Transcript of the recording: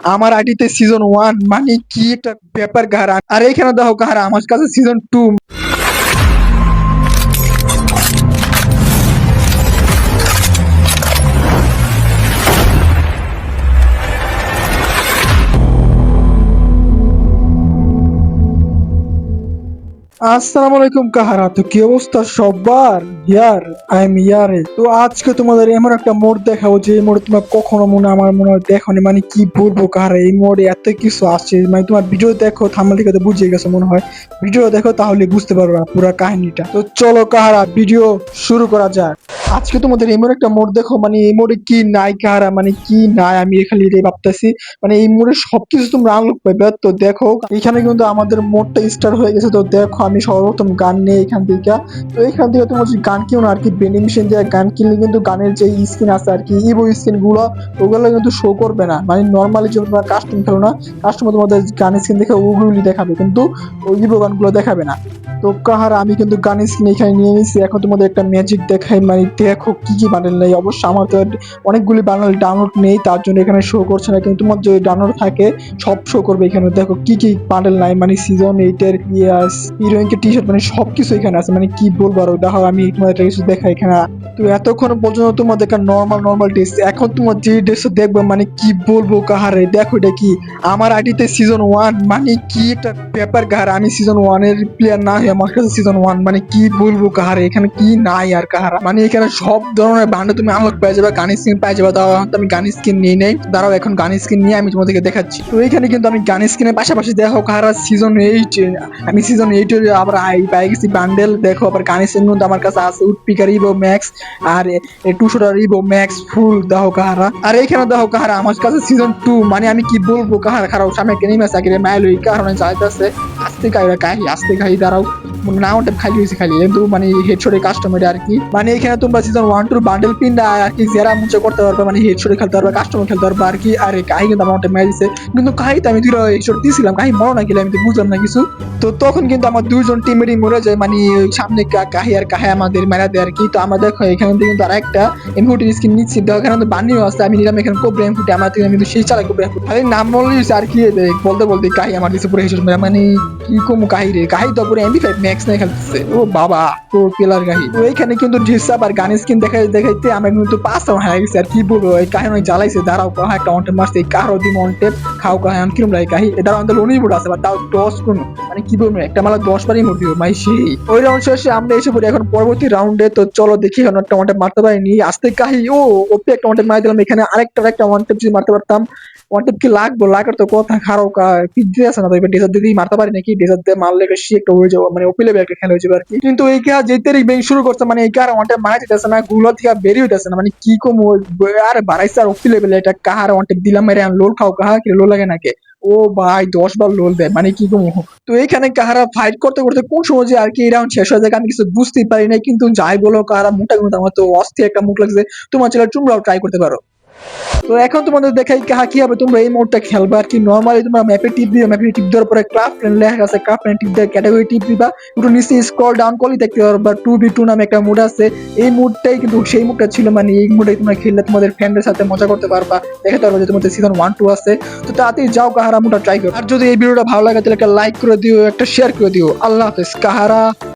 আমার আইডিতে সিজন 1 মানে কি একটা ব্যাপার কাহারা, আর এখানে দেখো কাহারা আমার কাছে সিজন 2। আসসালামু আলাইকুম কাহারা, তো কি অবস্থা সবার? ইয়ার আই এম ইয়ারে। তো আজকে তোমাদের এমন একটা মোড দেখাবো যে এই মোডে তোমরা কখনো আমার মনে হয় দেখোনি। মানে কি বলবো কাহারা, এই মোডে এত কিছু আছে, মানে তোমার ভিডিও দেখো, থাম্বনেল দেখে তো বুঝিয়ে গেছো মনে হয়। ভিডিও দেখো তাহলে বুঝতে পারবা পুরো কাহিনীটা। তো চলো কাহারা ভিডিও শুরু করা যাক। আজকে তোমাদের এমন একটা মোড দেখো, মানে এই মোডে কি নাই কাহারা, মানে কি নাই আমি খালি এটাই ভাবতেছি। মানে এই মোডে সবকিছু তোমরা আনলক পাইবে। তো দেখো এখানে কিন্তু আমাদের মোডটা স্টার্ট হয়ে গেছে। তো দেখো আমি সর্বপ্রথম গান নেই এখান থেকে। তো এখান থেকে তোমার যে গান কিনো না আর কি, বেন্ডিং মেশিন দিয়ে গান কিনলে কিন্তু গানের যে স্কিন আছে আর কি, ইভো স্কিন গুলো ওগুলো কিন্তু শো করবে না। মানে নর্মালি যখন তোমরা কাস্টম খেলো না, কাস্টমার তোমাদের গান স্কিন দেখে ওগুলি দেখাবে, কিন্তু ওই ইভো গানগুলো দেখাবে না। তো কাহার আমি কিন্তু গান স্কিন এখানে নিয়ে নিচ্ছি। এখন তোমাদের একটা ম্যাজিক দেখাই, মানে দেখো কি কি বান্ডেল নেই। অবশ্য আমার তো অনেকগুলি বান্ডেল ডাউনলোড নেই, তার জন্য এখানে শো করছে না, কিন্তু তোমার যদি ডাউনলোড থাকে সব শো করবে। এখানে দেখো কি কি বান্ডেল নাই, মানে সিজন 8 এর ইয়াস হিরোইনকে টি শার্ট, মানে সবকিছু এখানে আছে। মানে কি বলবো, আর দেখো আমি তোমাদের একটা কিছু দেখা এখানে। তো এতক্ষণ পর্যন্ত তোমাদের নর্মাল ড্রেস, এখন তোমার যে ড্রেস দেখবে মানে কি বলবো কাহারে, দেখো এটা কি আমার আইডিতে সিজন 1 মানে কি একটা ব্যাপার কাহারা। আমি সিজন 1 এর প্লেয়ার না হয়ে আমার কাছে সিজন 1, মানে কি বলবো কাহারে, এখানে কি নাই আর কাহারা। মানে এখানে সব ধরনের বান্ডেল তুমি আনলক পেয়ে যাবে, গান স্কিন পেয়ে যাবে। তাও আমি গান স্কিন নিয়ে নেই, দাঁড়াও এখন গান স্কিন নিয়ে আমি তোমাদেরকে দেখাচ্ছি। তো এখানে কিন্তু আমি গান স্কিনের পাশাপাশি দেখো কাহারা সিজন 8, আমি সিজন 8 এর আবার পাই গেছি বান্ডেল। দেখো আবার গান স্কিন কিন্তু আমার কাছে আছে, উডপিকার ইভো ম্যাক্স আর 200 ইভো ম্যাক্স ফুল দেখো কাহারা। আর এইখানে দেখো কাহারা আমার কাছে সিজন 2, মানে আমি কি বলবো কাহারা, খারাপ সামনে একটা নিমে চাকরি মাইল ওই কারণে যাইতেছে আস্তে কাহি দাঁড়াও। নাওটা খালি হয়েছে খালি, কিন্তু মানে হেডশটে কাস্টমার আর কি। মানে এখানে তোমরা সিজন 1-2 বান্ডেল পিনটা আর কি জেরা মুছে করতে পারবে, মানে হেডশটে খেলতে পারবে, কাস্টমার খেলতে পারবে আর কি। আর কাহি কিন্তু আমার মেরে দিছে, কিন্তু কাহিতে আমি দুটো হেডশট দিয়েছিলাম, কাহি মরো না গেলে আমি তো বুঝলাম না কিছু। তো তখন কিন্তু আমার দুইজন টিমেরই মরে যায়, মানে সামনে কাহি আর কাহে আমাদের মেরা দেয় আর কি। তো আমরা দেখো এখানে কিন্তু আর একটা এমহুটি স্কিন নিচ্ছি, তো এখানে তো বানিও আছে, আমি নিলাম এখানে কোবরা এমহুটি। আমার থেকে কিন্তু সেই চালা কোবরা এমহুটি খালি নাম বললিস আর কি। বলতে বলতে কাহি আমার দিছে পুরো হেডশট মেরা, মানে কি কম কাহি রে, কাহি তো পুরো এমপি5 ম্যাক্স নিয়ে খেলতেছে। ও বাবা তো পিলার কাহি। তো এইখানে কিন্তু ডিসাপ আর গান স্কিন দেখাইতে আমরা কিন্তু 5 রাউন্ড হারা গেছি। আর কি বলবো, এই কাহিনী জ্বালাইছে। দাঁড়াও কাহা একটা অন্টেপ মারছে, এই কারো দিম অন্টেপ খাও কাহা আমি কিরম লাগে কাহি। এটার আমাদের লোনি বোর্ড আছে, তাও 10 কোন, মানে কি বলবো একটা মালা 10 বারই মর দিও মাই সেই। ওই রাউন্ড শেষে আমরা এসে পড়ি এখন পরবর্তী রাউন্ডে। তো চলো দেখি এখন একটা অন্টেপ মারতে পারিনি, আস্তে কাহি ও ওপে একটা অন্টেপ মারি দিলাম। এখানে আরেকটা অন্টেপ যদি মারতে পারতাম, ওয়ানটেপ কি লাগবো, লাগার তো কথা খারাপ পিজ্জে আছে না, তো এবার ডেজার্ট দিয়ে মারতে পারি নাকি, ডেজার্ট দিয়ে মারলে বেশি একটা হয়ে যাবো, মানে ওপি লেভেল একটা খেলা হয়ে যাবে আর কি। কিন্তু এই কে যেতে ব্যাংক শুরু করছে, মানে এই কার ওয়ানটেপ মারা যেতেছে না, গুলো থেকে বেরিয়ে হইতেছে না, মানে কি কম আর বাড়াইছে আর ওপি লেভেল এটা কাহার ওয়ানটেপ দিলাম মেরে লোল খাও কাহা কি লোল লাগে নাকি। ও ভাই 10 বার লোল দেয়, মানে কি কম। তো এইখানে কাহারা ফাইট করতে করতে কোন সময় যে আর কি এই রাউন্ড শেষ হয়ে যায় আমি কিছু বুঝতেই পারি না, কিন্তু যাই বলো কাহারা মোটা কিন্তু আমার তো অস্থির একটা মুখ লাগছে। তোমার ছেলে তোমরাও ট্রাই করতে পারো। তো এখন তোমাদের দেখাই কাহা কি হবে তোমরা এই মোডটা খেলবা আর কি। নরমালি তোমরা ম্যাপে টিপ দিও, ম্যাপে টিপ দেওয়ার পরে ক্রাফট প্ল্যান লেখা আছে, ক্রাফট প্ল্যান টিপ দিয়ে ক্যাটাগরি টিপ দিবা, একটু নিচে স্ক্রল ডাউন করলে দেখতে পারবা 2v2 নামে একটা মোড আছে। এই মোডটাই কিন্তু সেই মোডটা ছিল, মানে এই মোডে তোমরা খেললে তোমাদের ফ্রেন্ডের সাথে মজা করতে পারবা, দেখাতে পারবা যে তোমাদের সিজন 1-2 আছে। তো তাড়াতাড়ি যাও কাহারা মোডটা ট্রাই করো। আর যদি এই ভিডিওটা ভালো লাগে তাহলে একটা লাইক করে দিও, একটা শেয়ার করে দিও। আল্লাহ হাফেজ কাহারা।